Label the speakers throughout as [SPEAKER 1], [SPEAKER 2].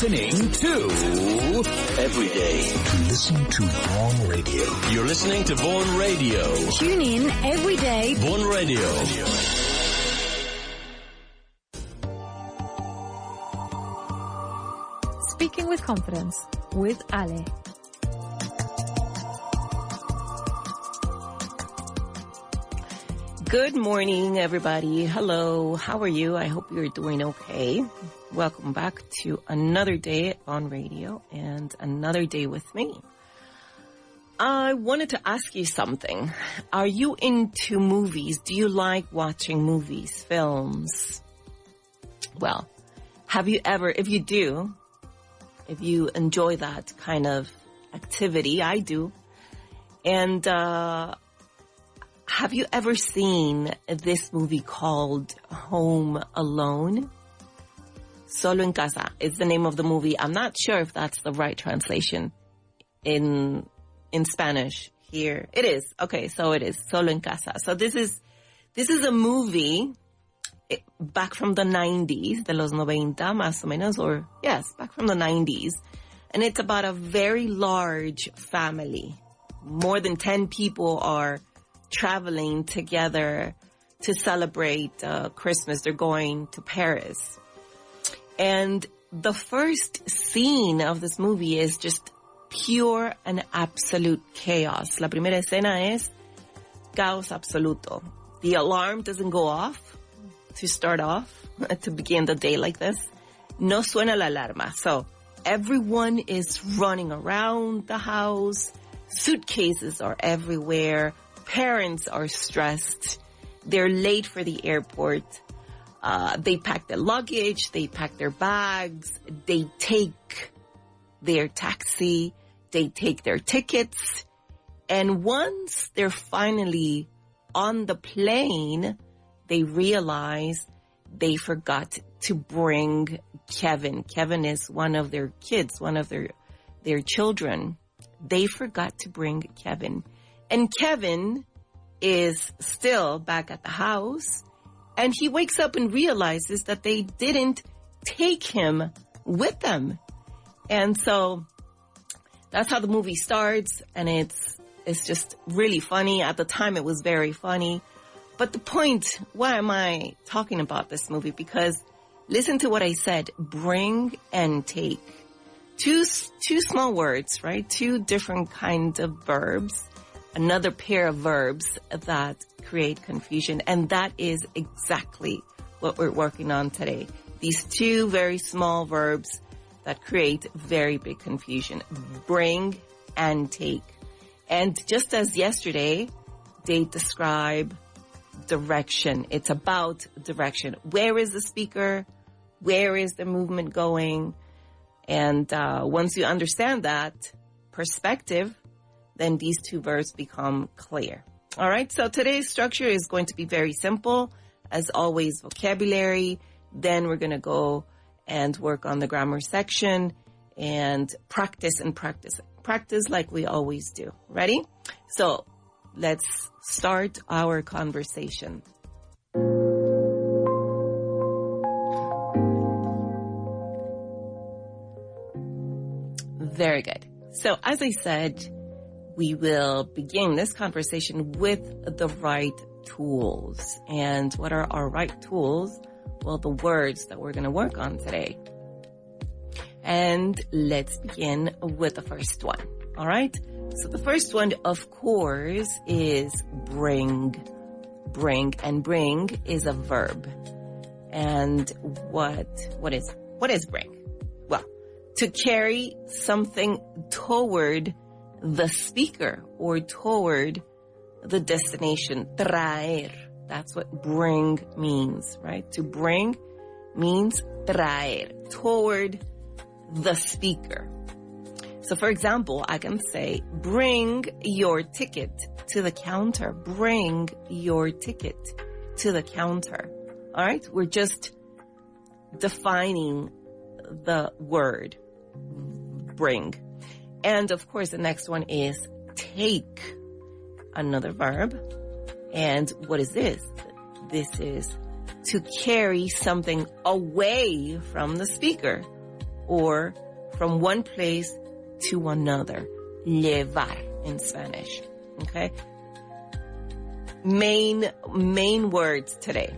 [SPEAKER 1] listening to
[SPEAKER 2] Everyday.
[SPEAKER 1] Listen to Vaughan Radio.
[SPEAKER 2] You're listening to Vaughan Radio.
[SPEAKER 3] Tune in every day.
[SPEAKER 2] Vaughan Radio.
[SPEAKER 3] Speaking with confidence with Ale.
[SPEAKER 4] Good morning, everybody. Hello. How are you? I hope you're doing okay. Welcome back to another day on radio and another day with me. I wanted to ask you something. Are you into movies? Do you like watching movies, films? Well, have you ever, if you do, if you enjoy that kind of activity, I do. And, have you ever seen this movie called Home Alone? Solo en Casa is the name of the movie. I'm not sure if that's the right translation in Spanish here. It is. Okay, so it is Solo en Casa. So this is a movie back from the 90s, de los 90 más o menos, or yes, back from the 90s. And it's about a very large family. More than 10 people are traveling together to celebrate Christmas. They're going to Paris. And the first scene of this movie is just pure and absolute chaos. La primera escena es caos absoluto. The alarm doesn't go off to start off, to begin the day like this. No suena la alarma. So everyone is running around the house. Suitcases are everywhere. Parents are stressed. They're late for the airport. They pack their luggage. They pack their bags. They take their taxi. They take their tickets. And once they're finally on the plane, they realize they forgot to bring Kevin. Kevin is one of their kids, one of their children. They forgot to bring Kevin. And Kevin is still back at the house, and he wakes up and realizes that they didn't take him with them. And so that's how the movie starts, and it's just really funny. At the time, it was very funny. But the point, why am I talking about this movie? Because listen to what I said, bring and take. Two small words, right? Two different kinds of verbs. Another pair of verbs that create confusion. And that is exactly what we're working on today. These two very small verbs that create very big confusion. Bring and take. And just as yesterday, they describe direction. It's about direction. Where is the speaker? Where is the movement going? And once you understand that perspective, then these two verbs become clear. All right, so today's structure is going to be very simple. As always, vocabulary. Then we're going to go and work on the grammar section and practice and practice. Practice like we always do. Ready? So let's start our conversation. Very good. So as I said, we will begin this conversation with the right tools. And what are our right tools? Well, the words that we're going to work on today. And let's begin with the first one. All right. So the first one, of course, is bring. Bring, and bring is a verb. And what is bring? Well, to carry something toward the speaker or toward the destination. Traer. That's what bring means, right? To bring means traer, toward the speaker. So for example, I can say, bring your ticket to the counter. Bring your ticket to the counter. All right? We're just defining the word bring. And of course, the next one is take, another verb. And what is this? This is to carry something away from the speaker or from one place to another. Llevar in Spanish. Okay? Main words today.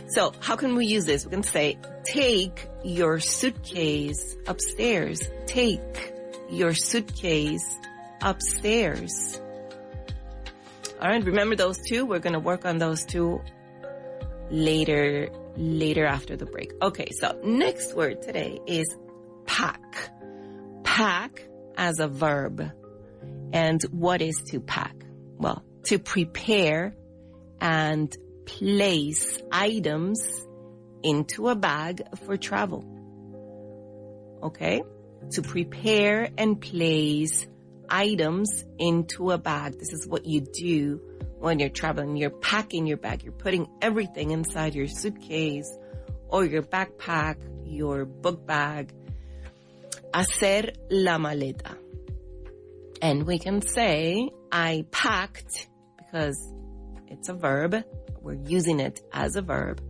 [SPEAKER 4] So how can we use this? We can say, take your suitcase upstairs. Take your suitcase upstairs. All right, remember those two? We're going to work on those two later after the break. Okay, so next word today is pack. Pack as a verb. And what is to pack? Well, to prepare and place items into a bag for travel. Okay? To prepare and place items into a bag. This is what you do when you're traveling. You're packing your bag. You're putting everything inside your suitcase or your backpack, your book bag. Hacer la maleta. And we can say, I packed, because it's a verb. We're using it as a verb.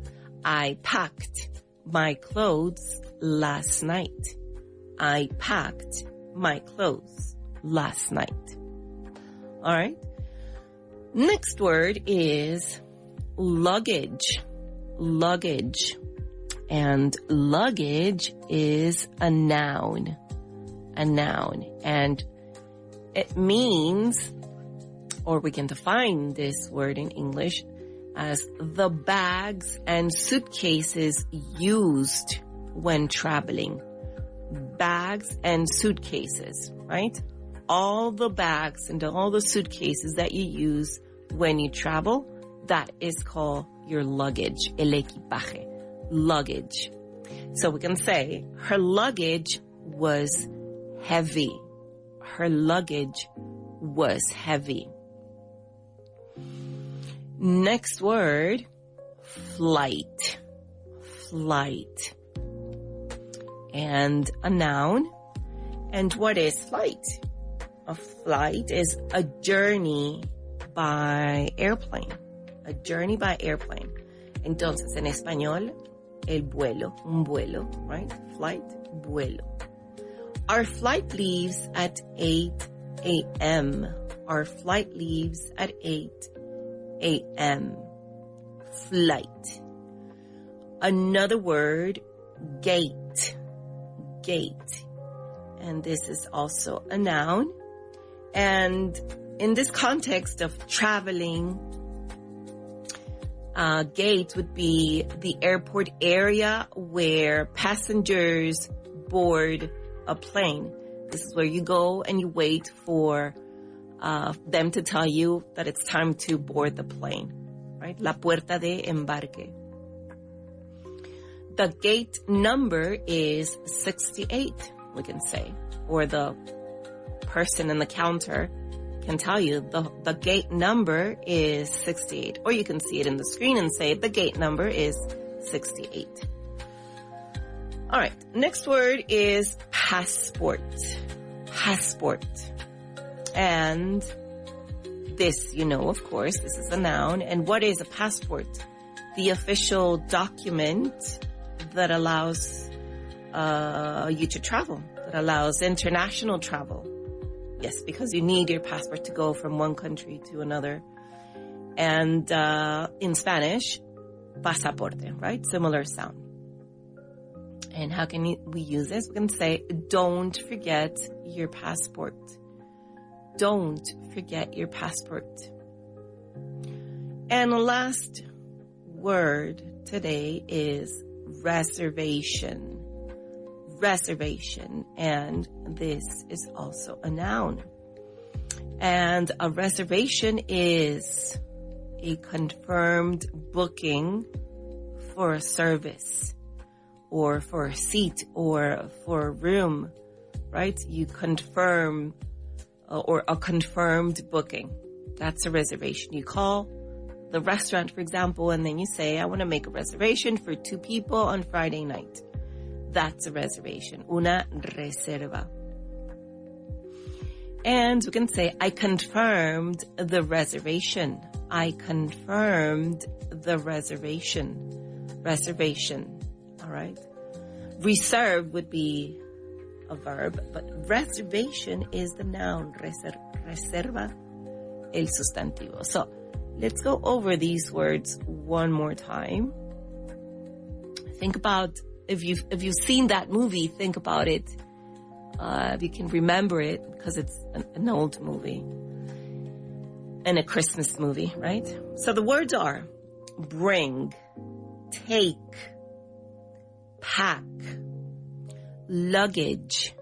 [SPEAKER 4] I packed my clothes last night. I packed my clothes last night. All right. Next word is luggage. Luggage. And luggage is a noun. A noun. And it means, or we can define this word in English as the bags and suitcases used when traveling. Bags and suitcases, right? All the bags and all the suitcases that you use when you travel, that is called your luggage, el equipaje, luggage. So we can say her luggage was heavy. Her luggage was heavy. Next word, flight. Flight. And a noun. And what is flight? A flight is a journey by airplane. A journey by airplane. Entonces, en español, el vuelo, un vuelo, right? Flight, vuelo. Our flight leaves at 8 a.m. Our flight leaves at 8 a.m. Flight. Another word, gate. Gate. And this is also a noun. And in this context of traveling, gate would be the airport area where passengers board a plane. This is where you go and you wait for them to tell you that it's time to board the plane, right? La puerta de embarque. The gate number is 68, we can say, or the person in the counter can tell you the gate number is 68, or you can see it in the screen and say the gate number is 68. All right, next word is passport. Passport. And this, you know, of course, this is a noun. And what is a passport? The official document that allows you to travel, that allows international travel. Yes, because you need your passport to go from one country to another. And in Spanish, pasaporte, right? Similar sound. And how can we use this? We can say, don't forget your passport. Don't forget your passport. And the last word today is reservation. Reservation. And this is also a noun. And a reservation is a confirmed booking for a service, or for a seat, or for a room, right? You confirm, or a confirmed booking. That's a reservation. You call the restaurant, for example, and then you say, I want to make a reservation for 2 people on Friday night. That's a reservation. Una reserva. And we can say, I confirmed the reservation. I confirmed the reservation. Reservation. All right. Reserved would be a verb, but reservation is the noun. Reserva, el sustantivo. So let's go over these words one more time. Think about, if you've seen that movie, think about it. If you can remember it, because it's an old movie and a Christmas movie, right? So the words are bring, take, pack, luggage,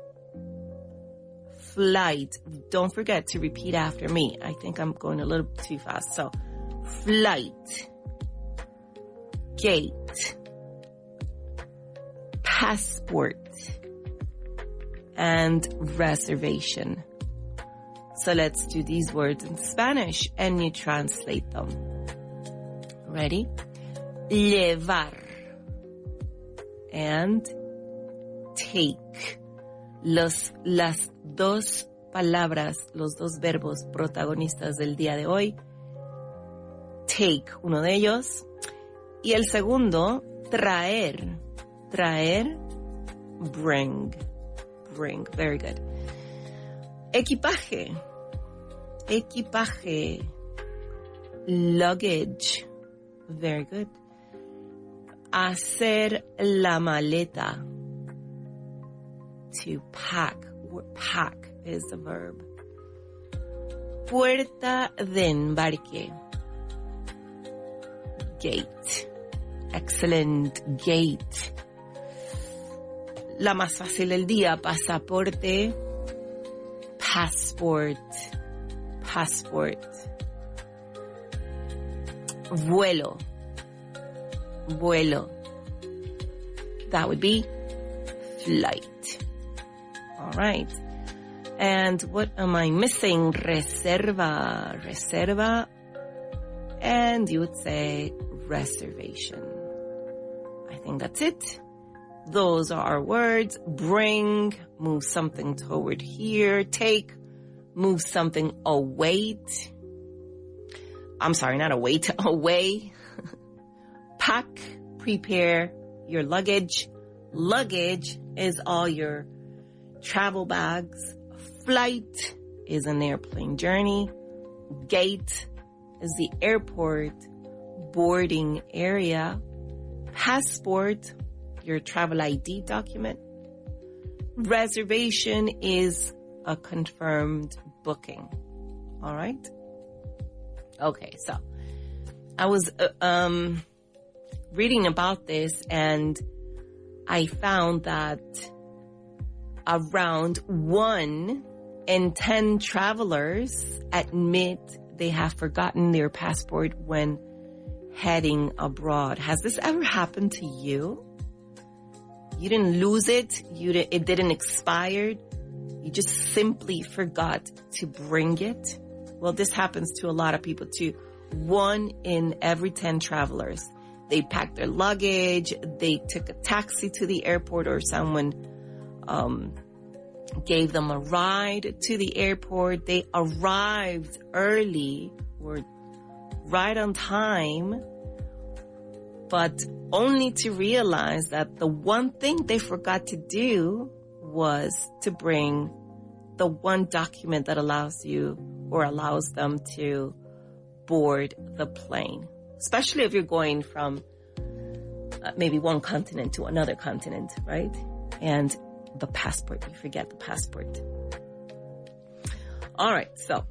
[SPEAKER 4] flight. Don't forget to repeat after me. I think I'm going a little too fast. So flight, gate, passport, and reservation. So let's do these words in Spanish and you translate them. Ready? Llevar and take. Las dos palabras, los dos verbos protagonistas del día de hoy. Take, uno de ellos. Y el segundo, traer. Traer, bring. Bring, very good. Equipaje. Equipaje. Luggage. Very good. Hacer la maleta. To pack. Pack is the verb. Puerta de embarque. Gate. Excellent. Gate. La más fácil del día. Pasaporte. Passport. Passport. Vuelo. Vuelo. That would be flight. All right. And what am I missing? Reserva. Reserva. And you would say reservation. I think that's it. Those are our words. Bring, move something toward here. Take, move something away. I'm sorry, not away, away. Pack, prepare your luggage. Luggage is all your travel bags. Flight is an airplane journey. Gate is the airport boarding area. Passport, your travel ID document. Reservation is a confirmed booking. All right? Okay, so I was reading about this and I found that around 1 in 10 travelers admit they have forgotten their passport when heading abroad. Has this ever happened to you? You didn't lose it. It didn't expire. You just simply forgot to bring it. Well, this happens to a lot of people too. 1 in every 10 travelers. They packed their luggage. They took a taxi to the airport or someone gave them a ride to the airport. They arrived early or right on time, but only to realize that the one thing they forgot to do was to bring the one document that allows you or allows them to board the plane, especially if you're going from maybe one continent to another continent, right? And the passport, you forget the passport. All right, so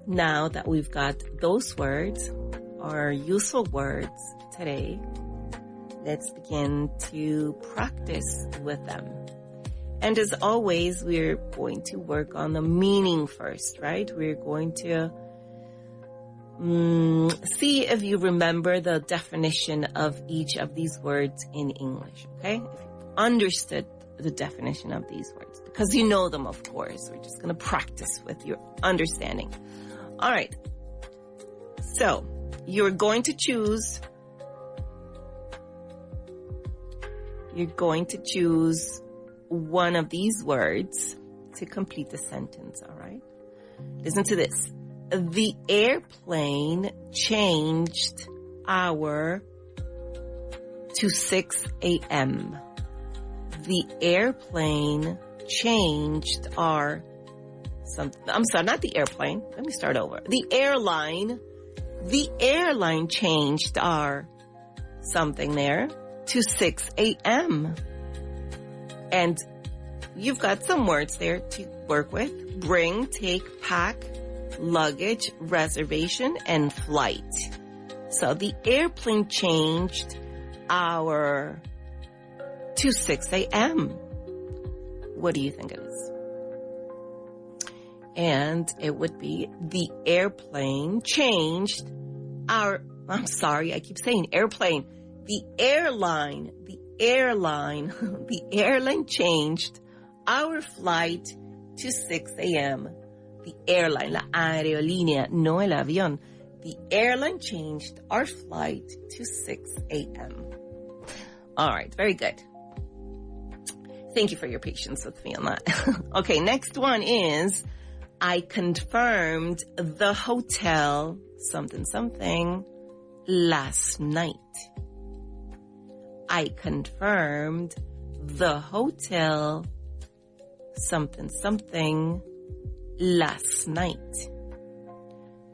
[SPEAKER 4] now that we've got those words, our useful words today, let's begin to practice with them. And as always, we're going to work on the meaning first, right? We're going to see if you remember the definition of each of these words in English, okay? If you understood the definition of these words, because you know them, of course. We're just going to practice with your understanding. All right. So you're going to choose one of these words to complete the sentence, all right? Listen to this. The airplane changed hour to 6 a.m. the airplane changed our something. I'm sorry, not the airplane. Let me start over. The airline changed our something there to 6 a.m. And you've got some words there to work with. Bring, take, pack, luggage, reservation, and flight. So the airplane changed our to 6 a.m. What do you think it is? And it would be the airplane changed our, I'm sorry, I keep saying airplane. The airline changed our flight to 6 a.m. The airline, la aerolínea, no el avión. The airline changed our flight to 6 a.m. All right, very good. Thank you for your patience with me on that. Okay, next one is, I confirmed the hotel something last night. I confirmed the hotel something last night.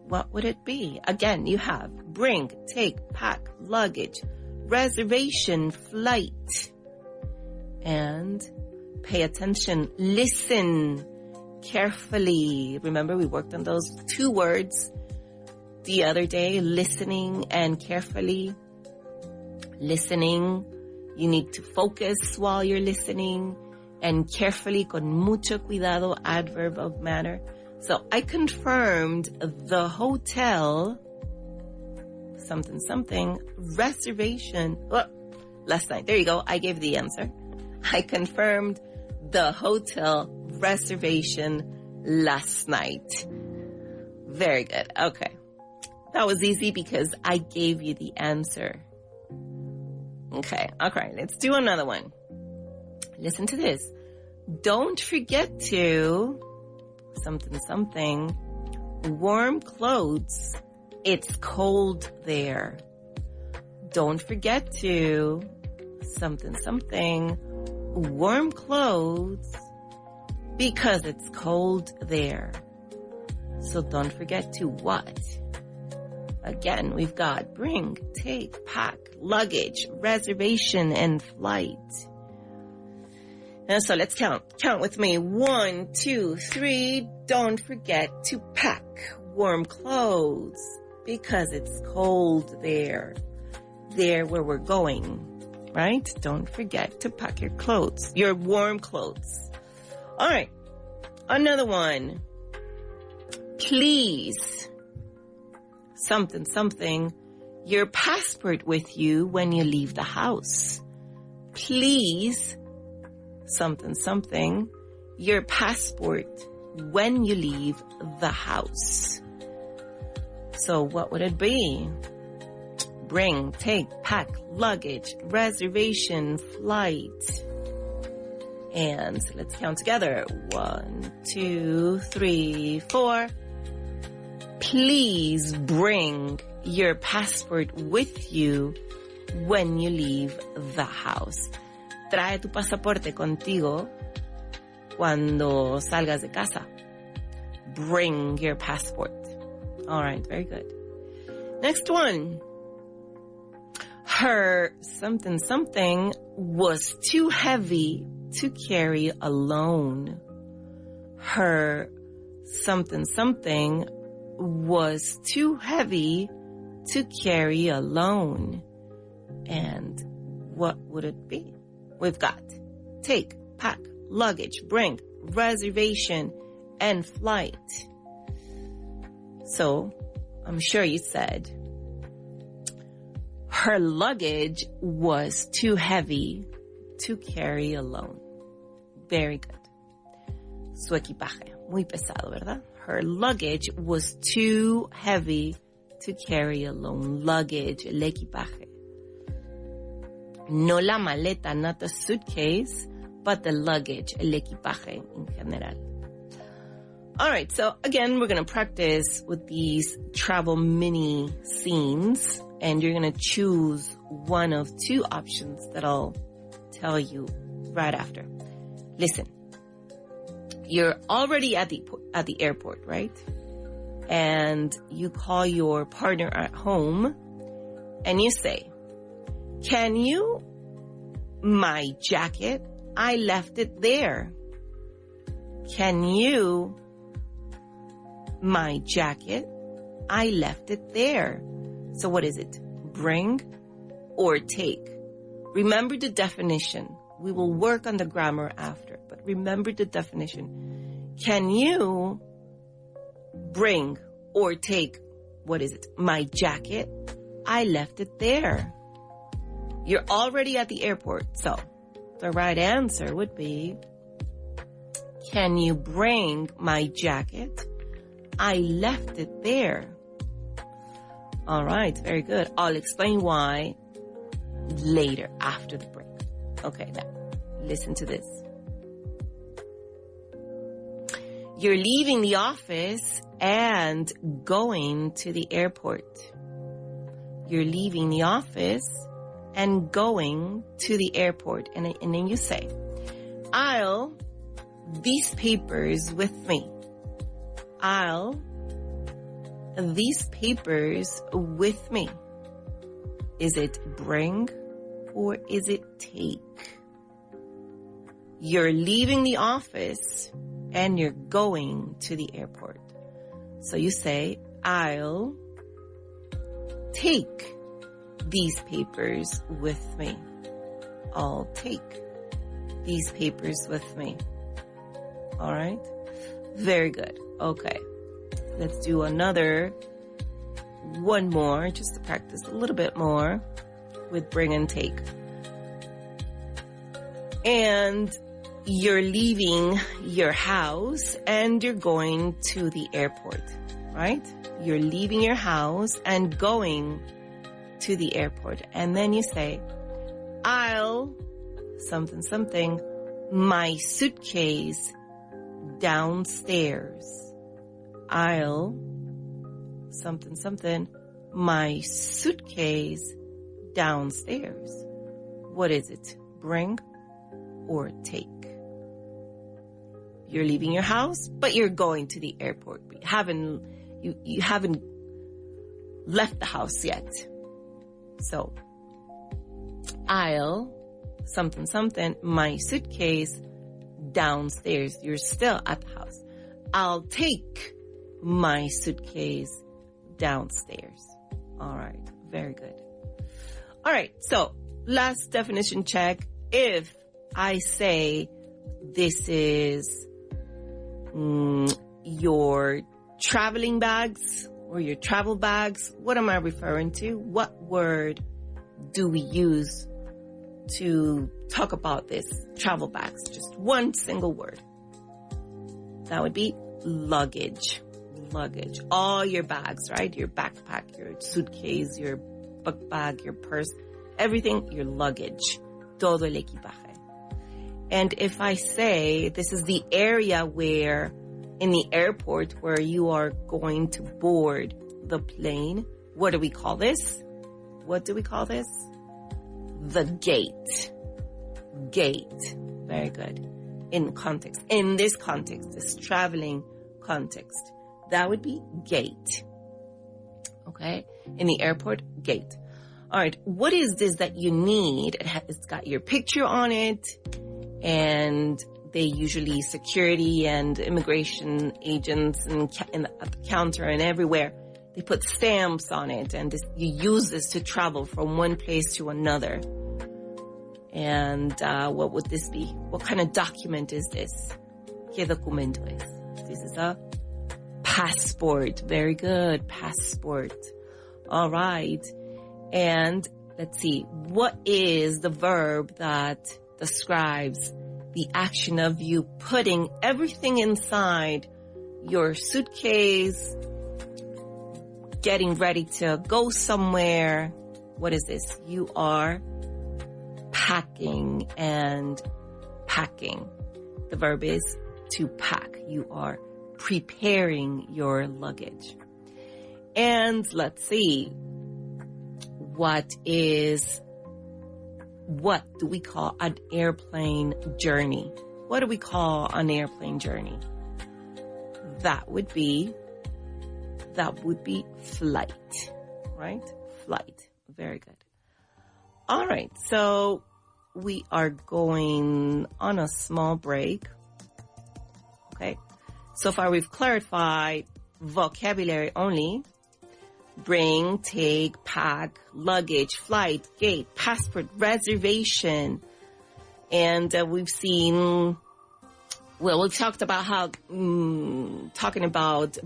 [SPEAKER 4] What would it be? Again, you have bring, take, pack, luggage, reservation, flight. And pay attention, listen carefully. Remember, we worked on those two words the other day, listening and carefully. Listening, you need to focus while you're listening, and carefully, con mucho cuidado, adverb of manner. So I confirmed the hotel something reservation last night. There you go. I gave the answer. I confirmed the hotel reservation last night. Very good. Okay. That was easy because I gave you the answer. Okay. Let's do another one. Listen to this. Don't forget to something warm clothes. It's cold there. Don't forget to something warm clothes because it's cold there. So don't forget to what? Again, we've got bring, take, pack, luggage, reservation, and flight. And so let's count. Count with me. 1, 2, 3. Don't forget to pack warm clothes because it's cold there. There where we're going. Right? Don't forget to pack your clothes, your warm clothes. All right. Another one. Please. Something. Your passport with you when you leave the house. Please. Something. Your passport when you leave the house. So what would it be? Bring, take, pack, luggage, reservation, flight. And let's count together. 1, 2, 3, 4. Please bring your passport with you when you leave the house. Trae tu pasaporte contigo cuando salgas de casa. Bring your passport. All right, very good. Next one. Her something was too heavy to carry alone. Her something was too heavy to carry alone. And what would it be? We've got take, pack, luggage, bring, reservation, and flight. So I'm sure you said her luggage was too heavy to carry alone. Very good. Su equipaje, muy pesado, ¿verdad? Her luggage was too heavy to carry alone. Luggage, el equipaje. No la maleta, not the suitcase, but the luggage, el equipaje en general. All right, so again, we're going to practice with these travel mini scenes, and you're going to choose one of two options that I'll tell you right after. Listen, you're already at the airport, right? And you call your partner at home and you say, "Can you, my jacket, I left it there. Can you, my jacket, I left it there." So what is it? Bring or take. Remember the definition. We will work on the grammar after, but remember the definition. Can you bring or take, what is it? My jacket, I left it there. You're already at the airport, so the right answer would be, can you bring my jacket? I left it there. All right, very good. I'll explain why later, after the break. Okay, now, listen to this. You're leaving the office and going to the airport. You're leaving the office and going to the airport. And then you say, I'll these papers with me. I'll these papers with me. Is it bring or is it take? You're leaving the office and you're going to the airport. So you say, I'll take these papers with me. I'll take these papers with me. All right? Very good. Okay. Let's do one more, just to practice a little bit more with bring and take. And you're leaving your house and you're going to the airport, right? You're leaving your house and going to the airport. And then you say, I'll something, my suitcase downstairs. I'll something, my suitcase downstairs. What is it? Bring or take? You're leaving your house, but you're going to the airport. You haven't left the house yet. So, I'll something, my suitcase downstairs. You're still at the house. I'll take my suitcase downstairs. All right. Very good. All right. So, last definition check. If I say this is your traveling bags or your travel bags, what am I referring to? What word do we use to talk about this? Travel bags. Just one single word. That would be luggage. Luggage. All your bags, right? Your backpack, your suitcase, your book bag, your purse, everything, your luggage. Todo el equipaje. And if I say this is the area where, in the airport where you are going to board the plane, what do we call this? What do we call this? The gate. Gate. Very good. In context. In this context, this traveling context, that would be gate. Okay? In the airport, gate. All right. What is this that you need? It's got your picture on it, and they usually security and immigration agents and at the counter and everywhere, they put stamps on it, and you use this to travel from one place to another. And what would this be? What kind of document is this? ¿Qué documento es? This is a passport. Very good. Passport. All right. And let's see. What is the verb that describes the action of you putting everything inside your suitcase, getting ready to go somewhere? What is this? You are packing and packing. The verb is to pack. You are preparing your luggage. And let's see. What is what do we call an airplane journey? What do we call an airplane journey? That would be flight, right? Flight. Very good. All right. So we are going on a small break. Okay. So far we've clarified vocabulary only. Bring, take, pack, luggage, flight, gate, passport, reservation. And we've talked about how talking about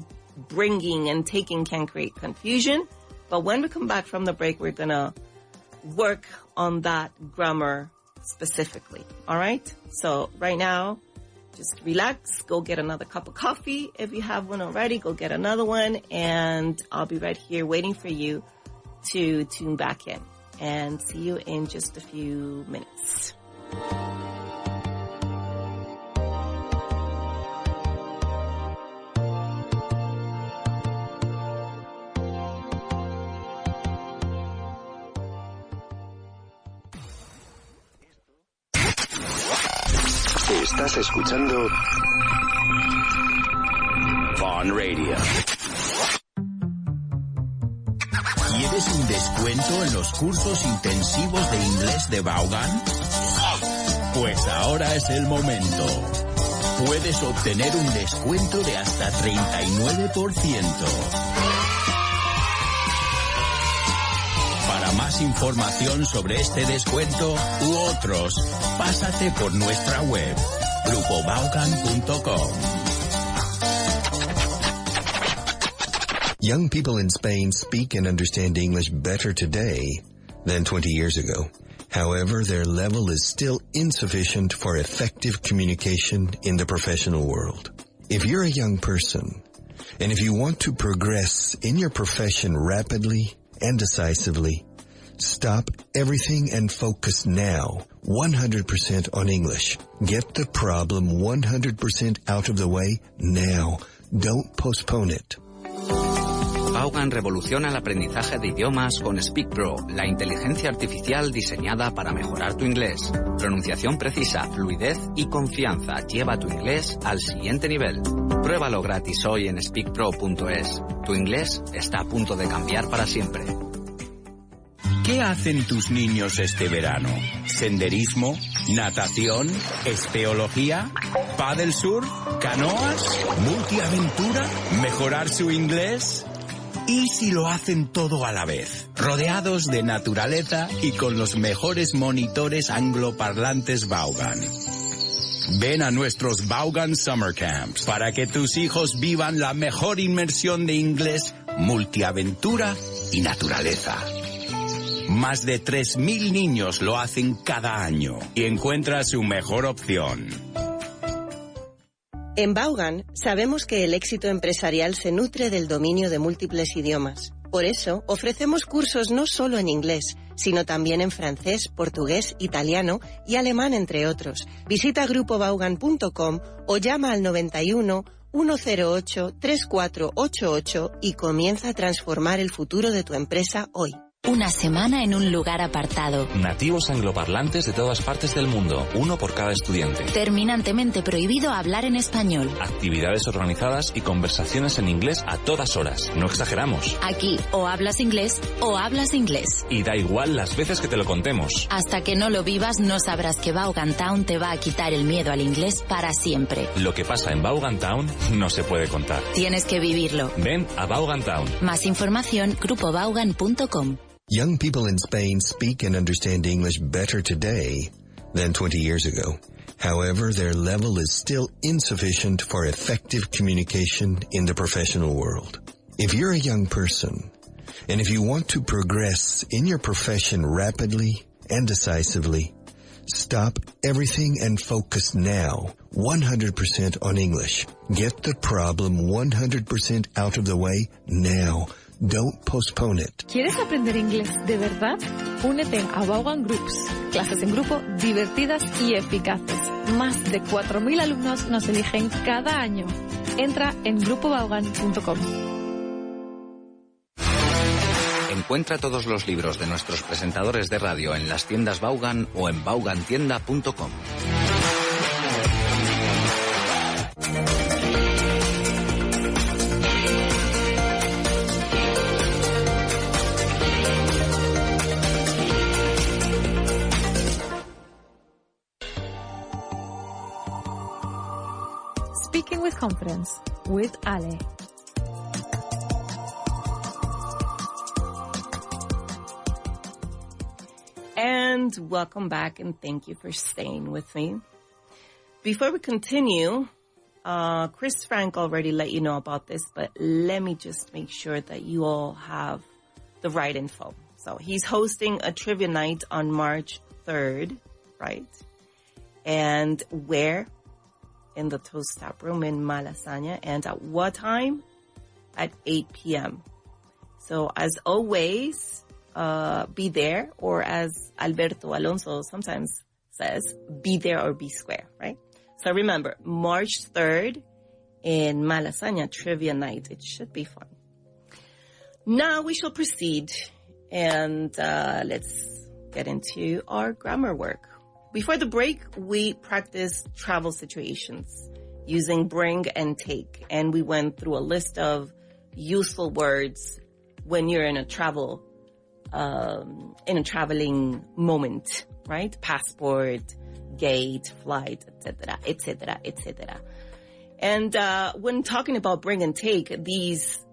[SPEAKER 4] bringing and taking can create confusion. But when we come back from the break, we're going to work on that grammar specifically. All right? So right now, just relax. Go get another cup of coffee. If you have one already, go get another one. And I'll be right here waiting for you to tune back in. And see you in just a few minutes.
[SPEAKER 2] Estás escuchando Vaughan Radio.
[SPEAKER 1] ¿Quieres un descuento en los cursos intensivos de inglés de Vaughan? Pues ahora es el momento. Puedes obtener un descuento de hasta 39%. Para más información sobre este descuento u otros, pásate por nuestra web, grupovaughan.com.
[SPEAKER 5] Young people in Spain speak and understand English better today than 20 years ago. However, their level is still insufficient for effective communication in the professional world. If you're a young person, and if you want to progress in your profession rapidly and decisively, stop everything and focus now 100% on English. Get the problem 100% out of the way now. Don't postpone it.
[SPEAKER 6] Vaughan revoluciona el aprendizaje de idiomas con Speak Pro, la inteligencia artificial diseñada para mejorar tu inglés. Pronunciación precisa, fluidez y confianza lleva tu inglés al siguiente nivel. Pruébalo gratis hoy en speakpro.es. Tu inglés está a punto de cambiar para siempre.
[SPEAKER 1] ¿Qué hacen tus niños este verano? ¿Senderismo? ¿Natación? ¿Espeología? ¿Paddle surf? ¿Canoas? ¿Multiaventura? ¿Mejorar su inglés? ¿Y si lo hacen todo a la vez? Rodeados de naturaleza y con los mejores monitores angloparlantes Vaughan. Ven a nuestros Vaughan Summer Camps para que tus hijos vivan la mejor inmersión de inglés, multiaventura y naturaleza. Más de 3.000 niños lo hacen cada año y encuentra su mejor opción.
[SPEAKER 7] En Vaughan sabemos que el éxito empresarial se nutre del dominio de múltiples idiomas. Por eso ofrecemos cursos no solo en inglés, sino también en francés, portugués, italiano y alemán, entre otros. Visita grupovaughan.com o llama al 91 108 3488 y comienza a transformar el futuro de tu empresa hoy.
[SPEAKER 8] Una semana en un lugar apartado.
[SPEAKER 9] Nativos angloparlantes de todas partes del mundo, uno por cada estudiante.
[SPEAKER 8] Terminantemente prohibido hablar en español.
[SPEAKER 9] Actividades organizadas y conversaciones en inglés a todas horas. No exageramos.
[SPEAKER 8] Aquí o hablas inglés o hablas inglés.
[SPEAKER 9] Y da igual las veces que te lo contemos.
[SPEAKER 8] Hasta que no lo vivas no sabrás que Vaughan Town te va a quitar el miedo al inglés para siempre.
[SPEAKER 9] Lo que pasa en Vaughan Town no se puede contar.
[SPEAKER 8] Tienes que vivirlo.
[SPEAKER 9] Ven a Vaughan Town.
[SPEAKER 8] Más información, grupovaughan.com.
[SPEAKER 5] Young people in Spain speak and understand English better today than 20 years ago. However, their level is still insufficient for effective communication in the professional world. If you're a young person, and if you want to progress in your profession rapidly and decisively, stop everything and focus now 100% on English. Get the problem 100% out of the way now. Don't postpone it.
[SPEAKER 3] ¿Quieres aprender inglés de verdad? Únete a Vaughan Groups. Clases en grupo divertidas y eficaces. Más de 4.000 alumnos nos eligen cada año. Entra en grupovaughan.com.
[SPEAKER 6] En Encuentra todos los libros de nuestros presentadores de radio en las tiendas Vaughan o en vaughantienda.com.
[SPEAKER 3] Speaking with Confidence with Ale.
[SPEAKER 4] And welcome back, and thank you for staying with me. Before we continue, Chris Frank already let you know about this, but let me just make sure that you all have the right info. So he's hosting a trivia night on March 3rd, right? And where? In the Toast Tap Room in Malasaña. And at what time? At 8 p.m. So as always, be there, or as Alberto Alonso sometimes says, be there or be square, right? So remember, March 3rd in Malasaña Trivia Night. It should be fun. Now we shall proceed, and let's get into our grammar work. Before the break, we practiced travel situations using bring and take, and we went through a list of useful words when you're in a traveling moment, right? Passport, gate, flight, etc., etc., etc. And when talking about bring and take, these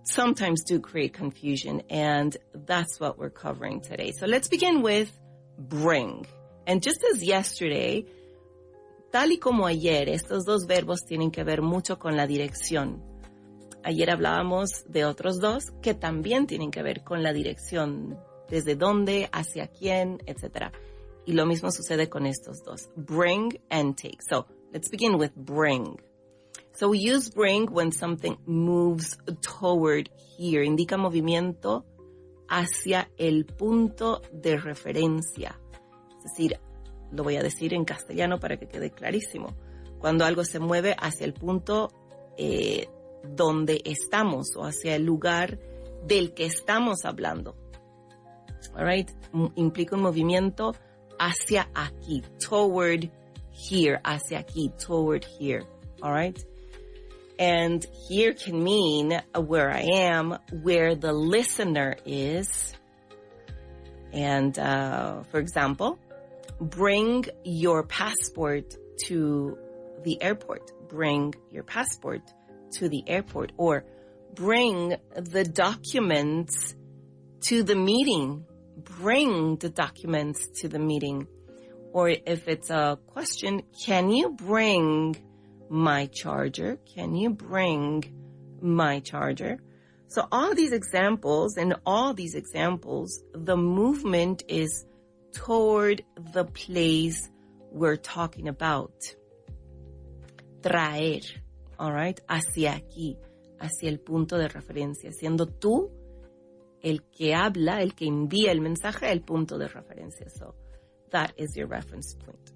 [SPEAKER 4] sometimes do create confusion, and that's what we're covering today. So let's begin with bring. And just as yesterday, tal y como ayer, estos dos verbos tienen que ver mucho con la dirección. Ayer hablábamos de otros dos que también tienen que ver con la dirección, desde dónde, hacia quién, etc. Y lo mismo sucede con estos dos, bring and take. So let's begin with bring. So we use bring when something moves toward here. Indica movimiento hacia el punto de referencia. Es decir, lo voy a decir en castellano para que quede clarísimo. Cuando algo se mueve hacia el punto donde estamos, o hacia el lugar del que estamos hablando. All right? Implica un movimiento hacia aquí, toward here, hacia aquí, toward here. All right? And here can mean where I am, where the listener is. And for example, bring your passport to the airport. Bring your passport to the airport. Or bring the documents to the meeting. Bring the documents to the meeting. Or if it's a question, can you bring my charger? Can you bring my charger? So all these examples, the movement is toward the place we're talking about. Traer, all right, hacia aquí, hacia el punto de referencia, siendo tú el que habla, el que envía el mensaje, el punto de referencia. So that is your reference point.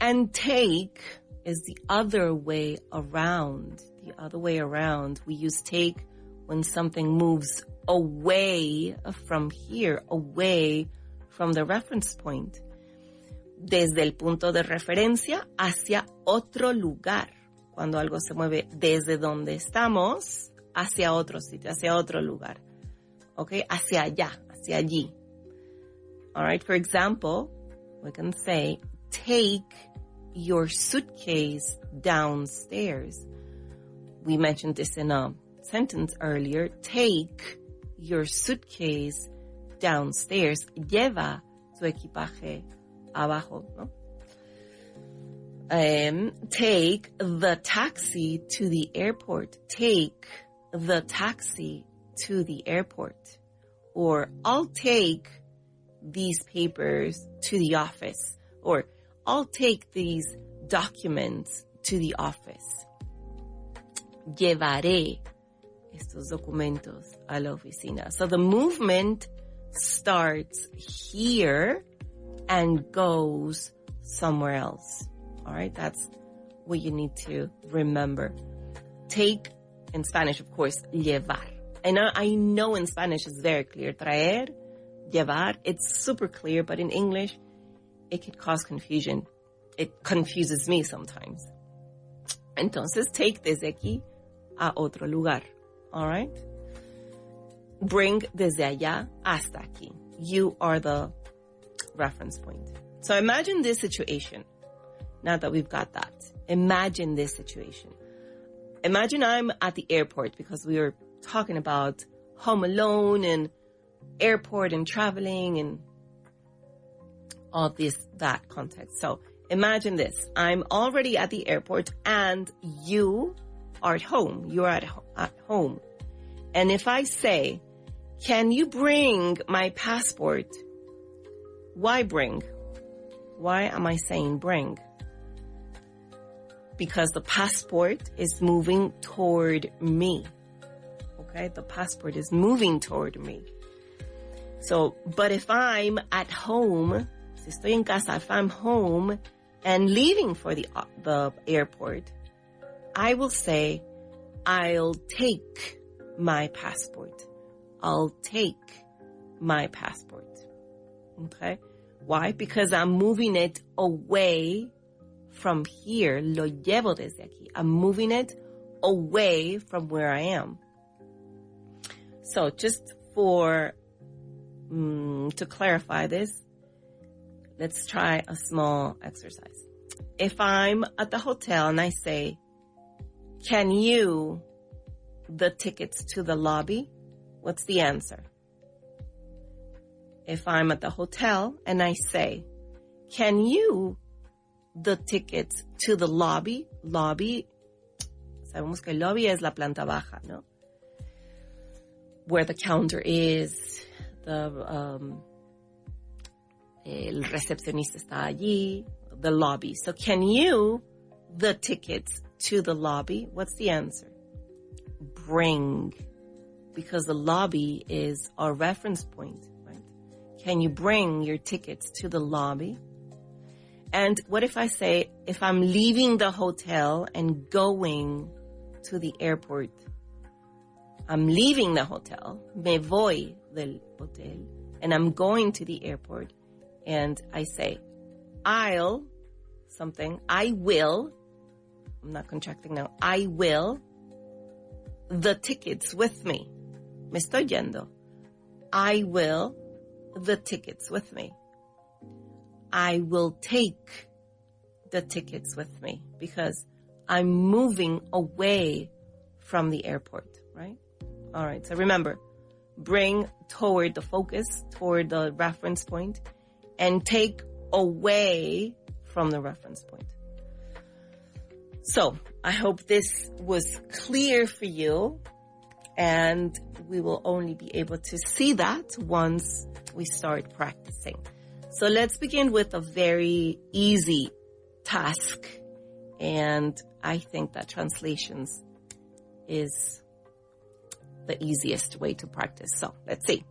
[SPEAKER 4] And take is the other way around. The other way around. We use take when something moves away from here, away from the reference point. Desde el punto de referencia hacia otro lugar. Cuando algo se mueve desde donde estamos hacia otro sitio, hacia otro lugar. Okay? Hacia allá, hacia allí. All right? For example, we can say, take your suitcase downstairs. We mentioned this in a sentence earlier. Take your suitcase downstairs. Lleva tu equipaje abajo, ¿no? Take the taxi to the airport. Take the taxi to the airport. Or I'll take these papers to the office. Or I'll take these documents to the office. Llevaré estos documentos a la oficina. So the movement starts here and goes somewhere else. All right, that's what you need to remember. Take, in Spanish, of course, llevar. And I know in Spanish it's very clear. Traer, llevar, it's super clear, but in English, it could cause confusion. It confuses me sometimes. Entonces, take desde aquí a otro lugar. All right? Bring desde allá hasta aquí. You are the reference point. So imagine this situation. Now that we've got that, imagine this situation. Imagine I'm at the airport, because we were talking about Home Alone and airport and traveling and all that context. So imagine this. I'm already at the airport and you are at home. You're at home. And if I say, can you bring my passport? Why bring? Why am I saying bring? Because the passport is moving toward me. Okay? The passport is moving toward me. So, but if I'm at home, si estoy en casa, if I'm home and leaving for the airport, I will say, I'll take my passport. I'll take my passport. Okay? Why? Because I'm moving it away from here. Lo llevo desde aquí. I'm moving it away from where I am. So just for to clarify this, let's try a small exercise. If I'm at the hotel and I say, can you the tickets to the lobby? What's the answer? If I'm at the hotel and I say, can you the tickets to the lobby? Lobby, sabemos que el lobby es la planta baja, ¿no? Where the counter is, el recepcionista está allí, the lobby. So can you the tickets to the lobby? What's the answer? Bring. Because the lobby is our reference point, right? Can you bring your tickets to the lobby? And what if I say, if I'm leaving the hotel and going to the airport, I'm leaving the hotel, me voy del hotel, and I'm going to the airport, and I say, I'll, something, I will, I'm not contracting now, I will, the tickets with me. Me estoy yendo. I will, the tickets with me. I will take the tickets with me because I'm moving away from the airport, right? All right, so remember, bring toward the focus, toward the reference point, and take away from the reference point. So I hope this was clear for you, and we will only be able to see that once we start practicing. So let's begin with a very easy task, and I think that translations is the easiest way to practice. So let's see.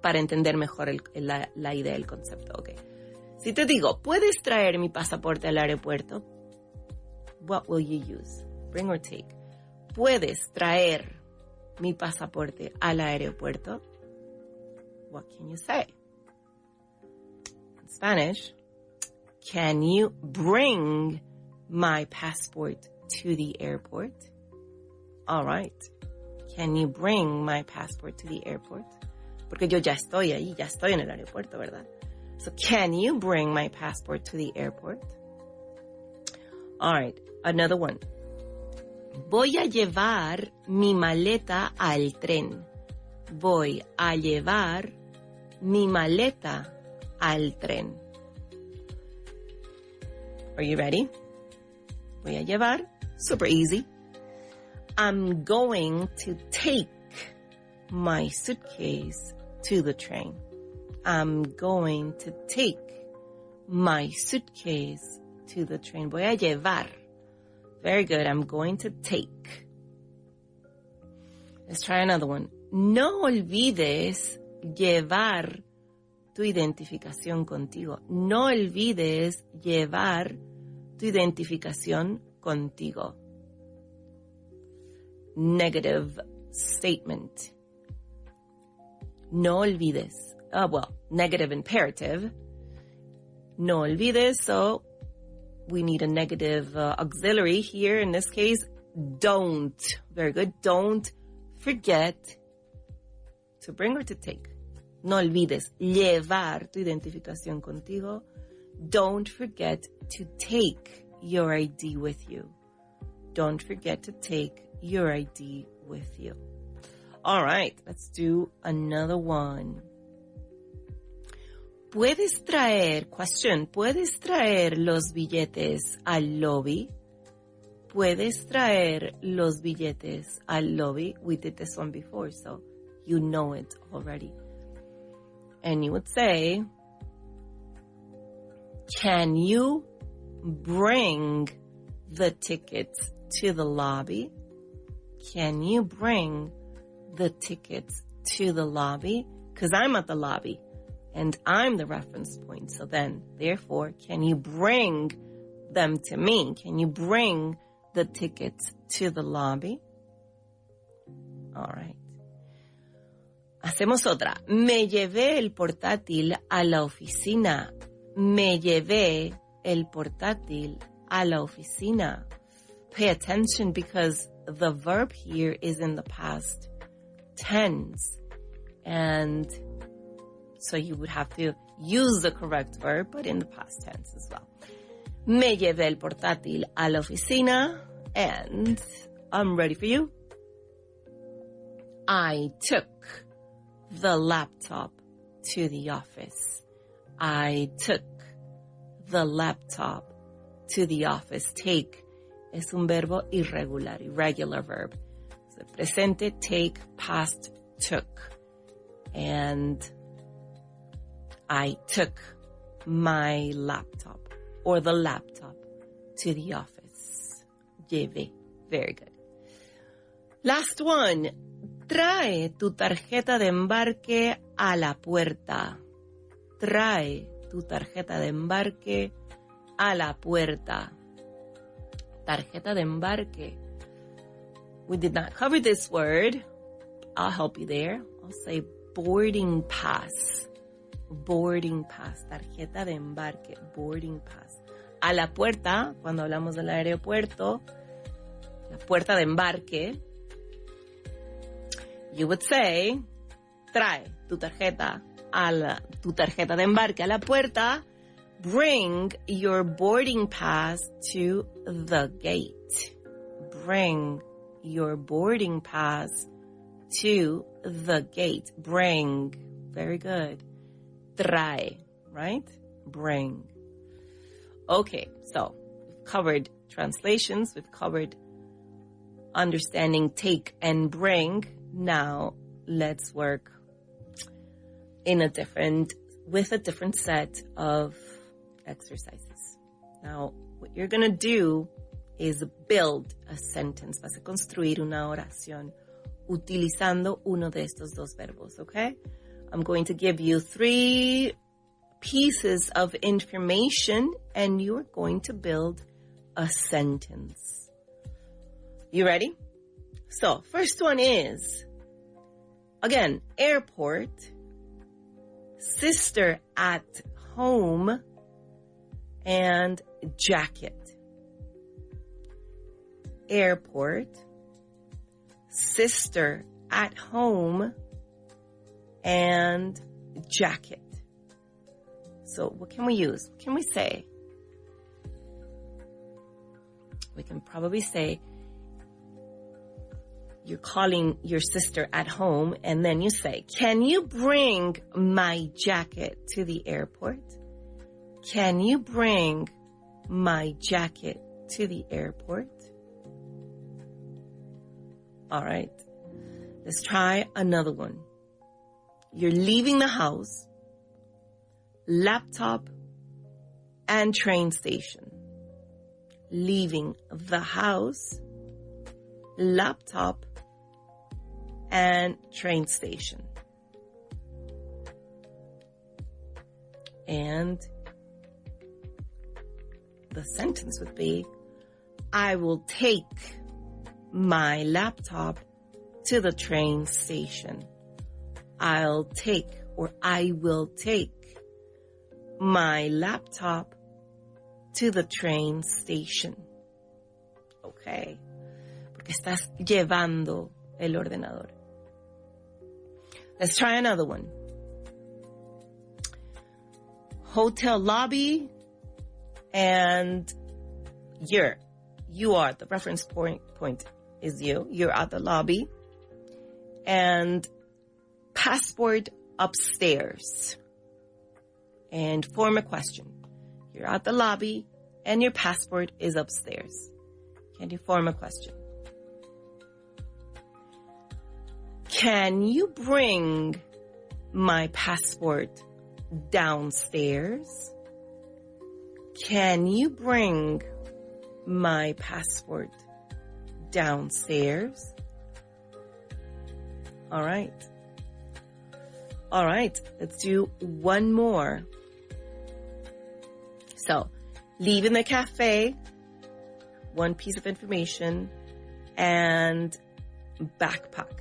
[SPEAKER 4] Para entender mejor la idea del concepto. Okay. Si te digo, ¿puedes traer mi pasaporte al aeropuerto? What will you use? Bring or take. ¿Puedes traer mi pasaporte al aeropuerto? What can you say? In Spanish, can you bring my passport to the airport? All right. Can you bring my passport to the airport? Porque yo ya estoy ahí, ya estoy en el aeropuerto, ¿verdad? So, can you bring my passport to the airport? All right, another one. Voy a llevar mi maleta al tren. Voy a llevar mi maleta al tren. Are you ready? Voy a llevar. Super easy. I'm going to take my suitcase to the train. I'm going to take my suitcase to the train. Voy a llevar. Very good. I'm going to take. Let's try another one. No olvides llevar tu identificación contigo. No olvides llevar tu identificación contigo. Negative statement. No olvides. Negative imperative. No olvides, so we need a negative auxiliary here. In this case, don't. Very good. Don't forget to bring or to take. No olvides llevar tu identificación contigo. Don't forget to take your ID with you. Don't forget to take your ID with you. All right, let's do another one. ¿Puedes traer los billetes al lobby? ¿Puedes traer los billetes al lobby? We did this one before, so you know it already. And you would say, can you bring the tickets to the lobby? Can you bring the tickets to the lobby? Because I'm at the lobby and I'm the reference point. So then, therefore, can you bring them to me? Can you bring the tickets to the lobby? All right. Hacemos otra. Me llevé el portátil a la oficina. Me llevé el portátil a la oficina. Pay attention because the verb here is in the past tense. And so you would have to use the correct verb, but in the past tense as well. Me llevé el portátil a la oficina. And I'm ready for you. I took the laptop to the office. I took the laptop to the office. Take es un verbo irregular verb. So presente, take, past, took. And I took my laptop or the laptop to the office. Llevé. Very good. Last one. Trae tu tarjeta de embarque a la puerta. Trae tu tarjeta de embarque a la puerta. Tarjeta de embarque. We did not cover this word. I'll help you there. I'll say boarding pass. Boarding pass. Tarjeta de embarque. Boarding pass. A la puerta, cuando hablamos del aeropuerto, la puerta de embarque, you would say, trae tu tarjeta de embarque a la puerta. Bring your boarding pass to the gate. Bring your boarding pass to the gate. Bring. Very good. Trae, right? Bring. Okay, so we've covered translations. We've covered understanding take and bring. Now let's work with a different set of exercises. Now, what you're going to do is build a sentence. Vas a construir una oración utilizando uno de estos dos verbos, okay? I'm going to give you 3 pieces of information and you're going to build a sentence. You ready? So, first one is, again, airport, sister at home, and jacket. Airport, sister at home, and jacket. So what can we use? What can we say? We can probably say, you're calling your sister at home, and then you say, can you bring my jacket to the airport? Can you bring my jacket to the airport? All right. Let's try another one. You're leaving the house, laptop, and train station. Leaving the house, laptop, and train station. And the sentence would be, I will take my laptop to the train station. I'll take, or I will take, my laptop to the train station. Okay. Porque estás llevando el ordenador. Let's try another one. Hotel lobby, and you are, the reference point is you. You're at the lobby, and passport upstairs. And form a question. You're at the lobby, and your passport is upstairs. Can you form a question? Can you bring my passport downstairs? Can you bring my passport downstairs? All right. All right, let's do one more. So, leaving the cafe, one piece of information, and backpack.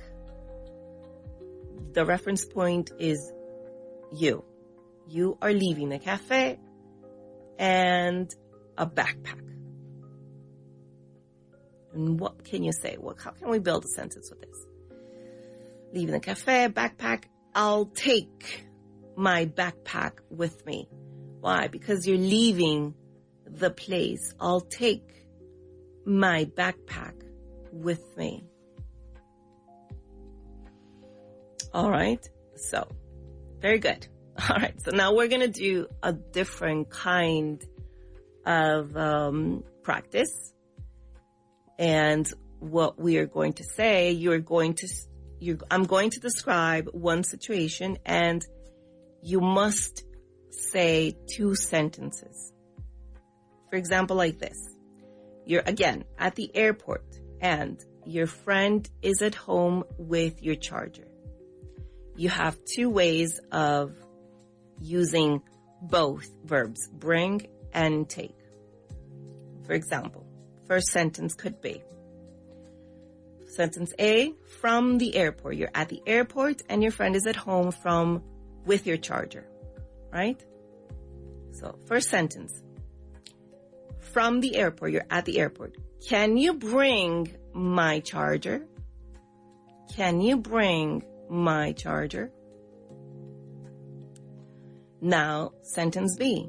[SPEAKER 4] The reference point is you. You are leaving the cafe and a backpack. And what can you say? How can we build a sentence with this? Leaving the cafe, backpack. I'll take my backpack with me. Why? Because you're leaving the place. I'll take my backpack with me. All right. So, very good. All right. So now we're going to do a different kind of practice. And what we are going to say, I'm going to describe one situation, and you must say 2 sentences. For example, like this. You're, again, at the airport, and your friend is at home with your charger. You have 2 ways of using both verbs, bring and take. For example, first sentence could be, sentence A, from the airport. You're at the airport and your friend is at home with your charger, right? So, first sentence. From the airport, you're at the airport. Can you bring my charger? Can you bring my charger? Now, sentence B.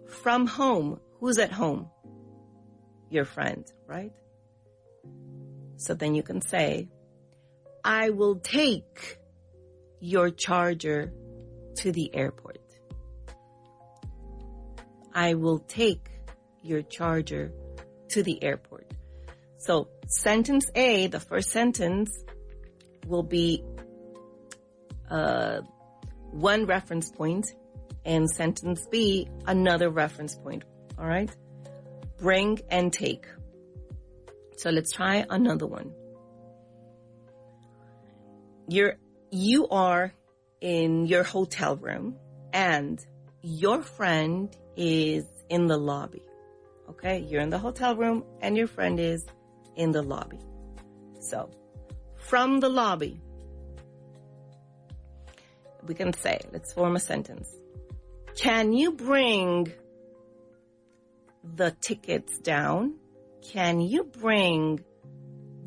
[SPEAKER 4] From home. Who's at home? Your friend, right? So then you can say, I will take your charger to the airport. I will take your charger to the airport. So sentence A, the first sentence, will be one reference point, and sentence B, another reference point. All right? Bring and take. So let's try another one. You are in your hotel room and your friend is in the lobby. Okay? You're in the hotel room and your friend is in the lobby. So, from the lobby, we can say, let's form a sentence. Can you bring the tickets down? Can you bring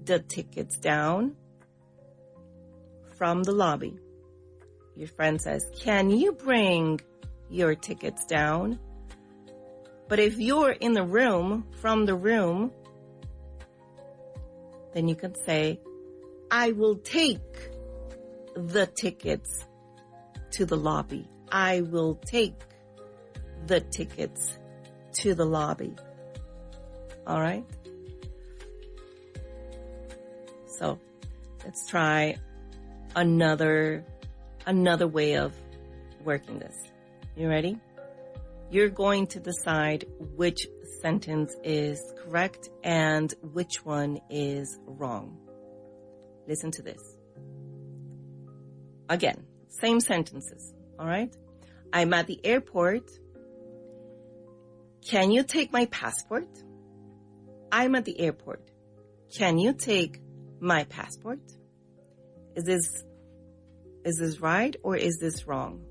[SPEAKER 4] the tickets down? From the lobby. Your friend says, can you bring your tickets down? But if you're in the room, from the room, then you can say, I will take the tickets to the lobby. I will take the tickets to the lobby. All right? So, let's try another way of working this. You ready? You're going to decide which sentence is correct and which one is wrong. Listen to this. Again, same sentences, all right? I'm at the airport. Can you take my passport? I'm at the airport. Can you take my passport? Is this right or is this wrong?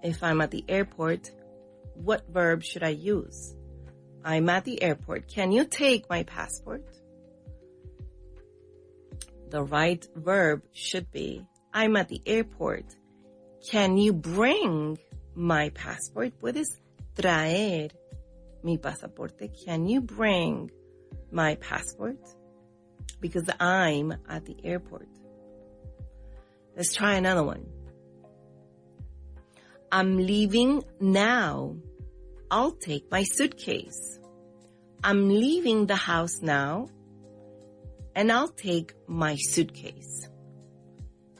[SPEAKER 4] If I'm at the airport, what verb should I use? I'm at the airport. Can you take my passport? The right verb should be, I'm at the airport. Can you bring my passport? ¿Puedes traer mi pasaporte? Can you bring my passport? Because I'm at the airport. Let's try another one. I'm leaving now. I'll take my suitcase. I'm leaving the house now, and I'll take my suitcase.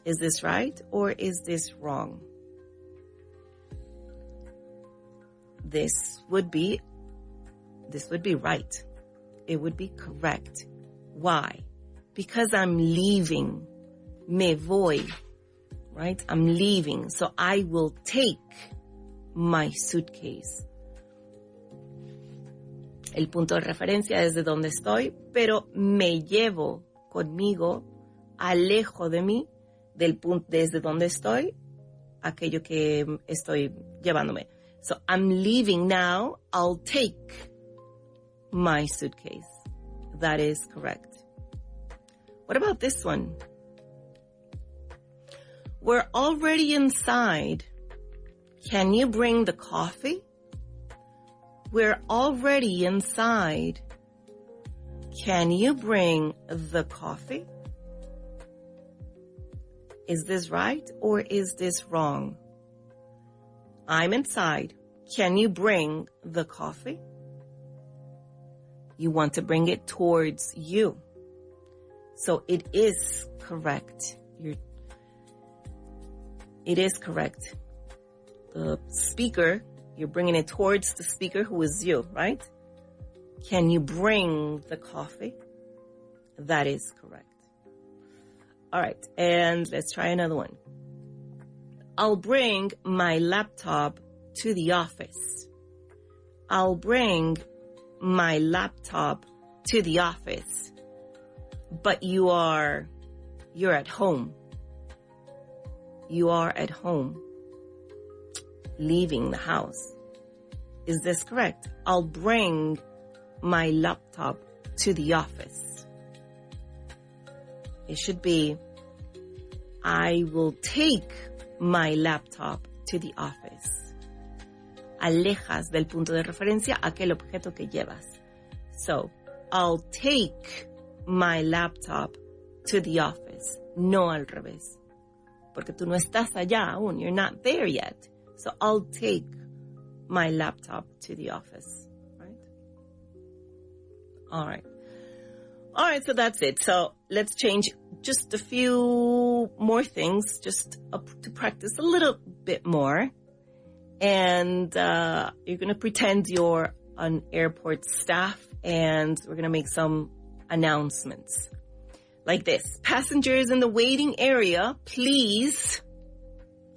[SPEAKER 4] Is this right or is this wrong? This would be right. It would be correct. Why? Because I'm leaving. Me voy. Right? I'm leaving. So I will take my suitcase. El punto de referencia es de donde estoy, pero me llevo conmigo, alejo de mí, del punto desde donde estoy, aquello que estoy llevándome. So I'm leaving now, I'll take my suitcase. That is correct. What about this one? We're already inside. Can you bring the coffee? We're already inside. Can you bring the coffee? Is this right or is this wrong? I'm inside. Can you bring the coffee? You want to bring it towards you. So it is correct. It is correct. The speaker, you're bringing it towards the speaker who is you, right? Can you bring the coffee? That is correct. All right, and let's try another one. I'll bring my laptop to the office. I'll bring my laptop to the office. But you're at home. You are at home, leaving the house. Is this correct? I'll bring my laptop to the office. It should be, I will take my laptop to the office. Alejas del punto de referencia aquel objeto que llevas. So, I'll take my laptop to the office. No al revés. Porque tú no estás allá aún. You're not there yet. So, I'll take my laptop to the office. Right? All right. All right, so that's it. So let's change just a few more things just to practice a little bit more. And you're going to pretend you're an airport staff and we're going to make some announcements. Like this. Passengers in the waiting area, please,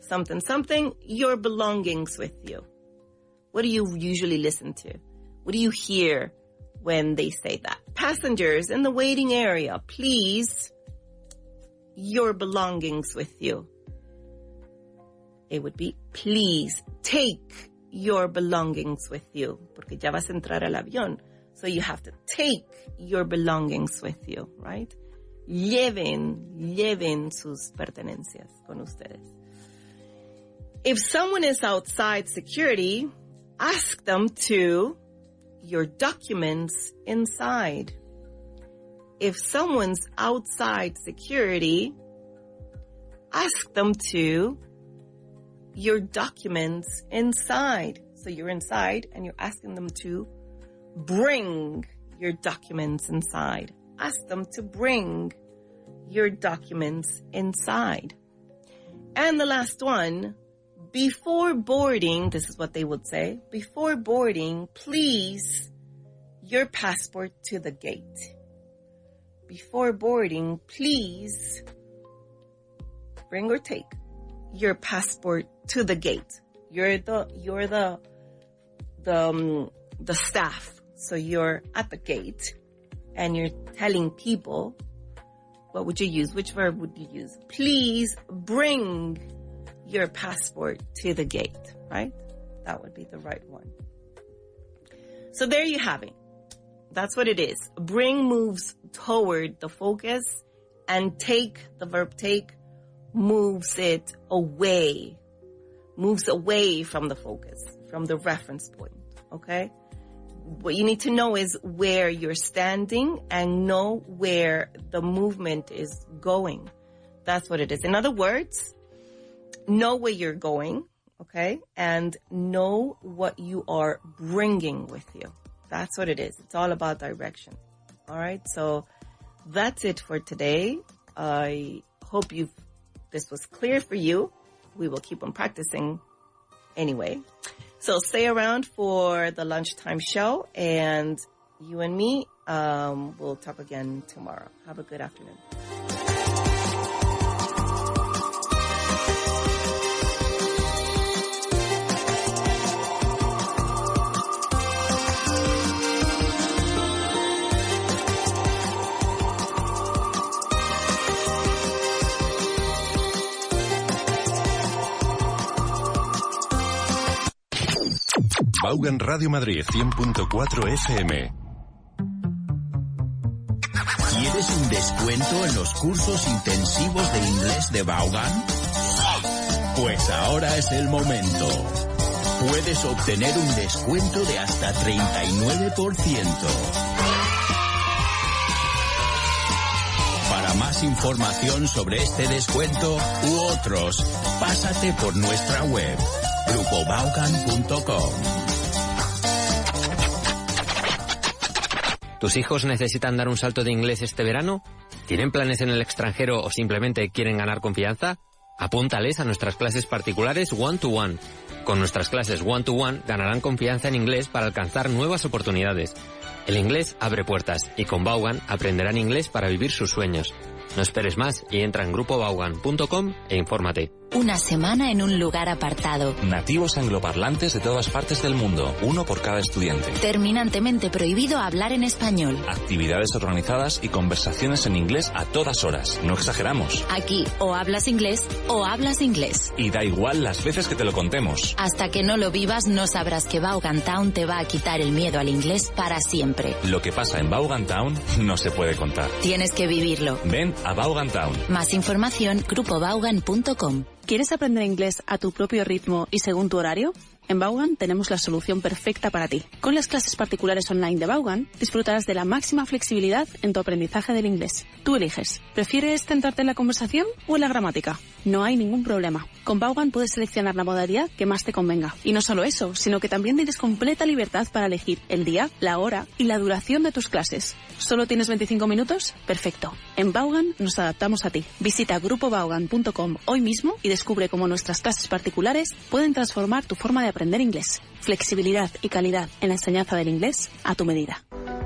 [SPEAKER 4] something, something, your belongings with you. What do you usually listen to? What do you hear when they say that? Passengers in the waiting area, please, your belongings with you. It would be, please, take your belongings with you. Porque ya vas a entrar al avión. So you have to take your belongings with you, right? Lleven sus pertenencias con ustedes. If someone is outside security, ask them to your documents inside. If someone's outside security, ask them to your documents inside. So you're inside and you're asking them to bring your documents inside. Ask them to bring your documents inside. And the last one, before boarding, this is what they would say, before boarding, please, your passport to the gate. Before boarding, please, bring or take your passport to the gate. You're the staff. So you're at the gate and you're telling people what would you use? Which verb would you use? Please bring your passport to the gate, right? That would be the right one. So there you have it. That's what it is. Bring moves toward the focus, and take, the verb take, moves it away. Moves away from the focus, from the reference point, okay? What you need to know is where you're standing and know where the movement is going. That's what it is. In other words, know where you're going, okay? And know what you are bringing with you. That's what it is. It's all about direction. All right? So that's it for today. I hope this was clear for you. We will keep on practicing anyway. So stay around for the lunchtime show, and you and me will talk again tomorrow. Have a good afternoon.
[SPEAKER 10] Vaughan Radio Madrid 100.4 FM.
[SPEAKER 1] ¿Quieres un descuento en los cursos intensivos de inglés de Vaughan? Pues ahora es el momento. Puedes obtener un descuento de hasta 39%. Para más información sobre este descuento u otros, pásate por nuestra web, grupovaughan.com.
[SPEAKER 11] ¿Tus hijos necesitan dar un salto de inglés este verano? ¿Tienen planes en el extranjero o simplemente quieren ganar confianza? Apúntales a nuestras clases particulares one-to-one. Con nuestras clases one-to-one ganarán confianza en inglés para alcanzar nuevas oportunidades. El inglés abre puertas y con Vaughan aprenderán inglés para vivir sus sueños. No esperes más y entra en grupovaughan.com e infórmate.
[SPEAKER 8] Una semana en un lugar apartado.
[SPEAKER 9] Nativos angloparlantes de todas partes del mundo, uno por cada estudiante.
[SPEAKER 8] Terminantemente prohibido hablar en español.
[SPEAKER 9] Actividades organizadas y conversaciones en inglés a todas horas. No exageramos.
[SPEAKER 8] Aquí o hablas inglés o hablas inglés.
[SPEAKER 9] Y da igual las veces que te lo contemos.
[SPEAKER 8] Hasta que no lo vivas no sabrás que Vaughan Town te va a quitar el miedo al inglés para siempre.
[SPEAKER 9] Lo que pasa en Vaughan Town no se puede contar.
[SPEAKER 8] Tienes que vivirlo.
[SPEAKER 9] Ven a Vaughan Town.
[SPEAKER 8] Más información, grupovaughan.com.
[SPEAKER 12] ¿Quieres aprender inglés a tu propio ritmo y según tu horario? En Vaughan tenemos la solución perfecta para ti. Con las clases particulares online de Vaughan, disfrutarás de la máxima flexibilidad en tu aprendizaje del inglés. Tú eliges. ¿Prefieres centrarte en la conversación o en la gramática? No hay ningún problema. Con Vaughan puedes seleccionar la modalidad que más te convenga. Y no solo eso, sino que también tienes completa libertad para elegir el día, la hora y la duración de tus clases. ¿Solo tienes 25 minutos? Perfecto. En Vaughan nos adaptamos a ti. Visita grupovaughan.com hoy mismo y descubre cómo nuestras clases particulares pueden transformar tu forma de aprender inglés. Flexibilidad y calidad en la enseñanza del inglés a tu medida.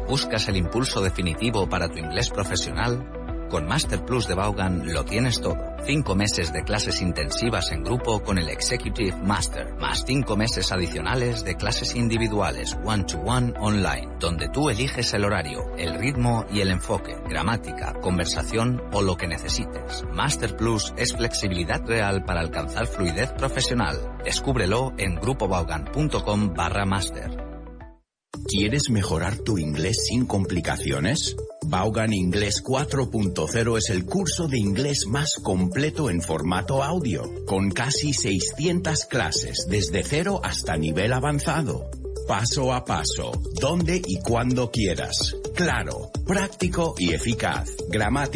[SPEAKER 6] ¿Buscas el impulso definitivo para tu inglés profesional? Con Master Plus de Vaughan lo tienes todo. 5 meses de clases intensivas en grupo con el Executive Master, más 5 meses adicionales de clases individuales one-to-one online, donde tú eliges el horario, el ritmo y el enfoque, gramática, conversación o lo que necesites. Master Plus es flexibilidad real para alcanzar fluidez profesional. Descúbrelo en grupovaughan.com/master.
[SPEAKER 1] ¿Quieres mejorar tu inglés sin complicaciones? Vaughan Inglés 4.0 es el curso de inglés más completo en formato audio, con casi 600 clases desde cero hasta nivel avanzado. Paso a paso, donde y cuando quieras. Claro, práctico y eficaz. Gramática.